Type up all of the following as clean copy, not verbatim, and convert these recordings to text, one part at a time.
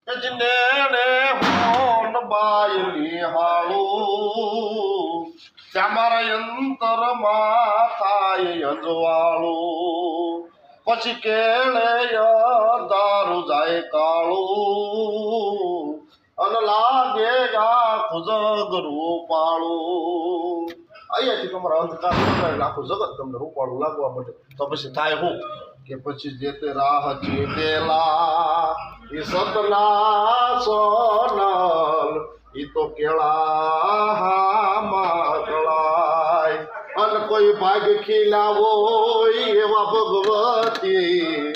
જનેણે હોન by નિહાળું ત્યાં મારા અંતરમાં થાય અંજવાળું પછી કેળે દારૂ જાય કાળું અને લાગે આખું જગ રૂપાળું અહીંયાથી તમારા અંધકાર આખું જગત તમને રૂપાળું લાગવા માટે તો પછી થાય હું કે પછી જે તે રાહ ચેતેલા એ સતના સોનલ એ તો કેળા માગળાય અને કોઈ ભાગ ખીલાવો એવા ભગવતી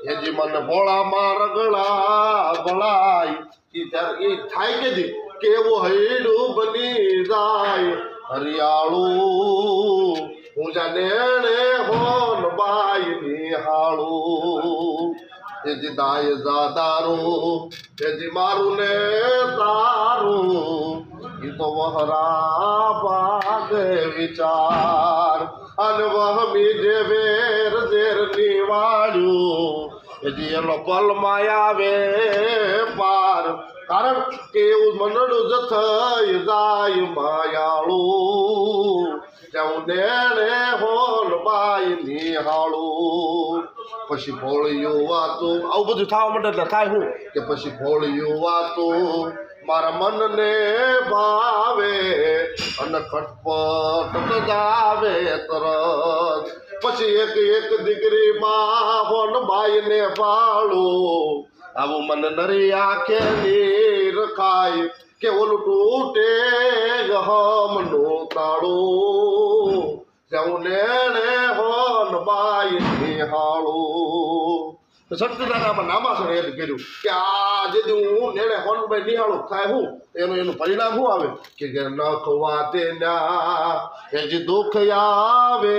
એજી મને ભોળામાં રગડા ભળાય એ ત્યારે એ થાય કે જી કેવું હૈડું બની જાય હરિયાળું હું જાને હોન બાય નિહાળું એજી દાય દાદારું એજી મારું ને તારું એ તો વહરા ભાગે વિચાર અને વહમી જે વેર ઝેર નિવાડ્યું એજી એનો પલમાં આવે પાર કારણ કે એવું મનડું જ થઈ જાય માયાળું ત્યાં નેણે હોલ બાય નિહાળું પછી ભોળિયું વાતું આવું બધું થવા માટે એટલે થાય હું કે પછી ભોળિયું વાતું મારા મનને ભાવે અને ખટપટ જાવે તરત પછી એક એક દીકરી માં હોન બાઈ ને પાળું આવું મન નરી આંખે નીર ખાય કે ઓલું તૂટે હમનું તાળું ત્યાં નેણે હોન બાઈ નિહાળું સત્યદાદામાં નામાસણ યાદ કર્યું કે આ જે હું નેણે હોનભાઈ નિહાળું થાય હું એનું પરિણામ શું આવે કે નખવા તેના એ જે દુઃખ આવે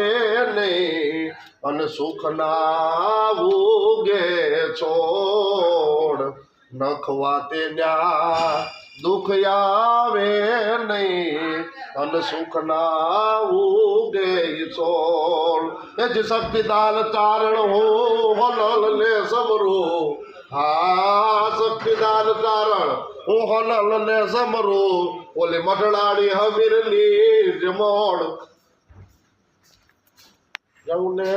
નહીં અને સુખ ના ઉગે છોડ નખવા તેના દુઃખ આવે નહીં અને સુખ ના ઉગે છોડ એ જે શક્તિદાન ચારણ હો હોનલ ને સમરું હા શક્તિદાન ચારણ હું હોનલ ને સમરું ઓલી મઢડાડી હમીર ની જમોડ જવું ને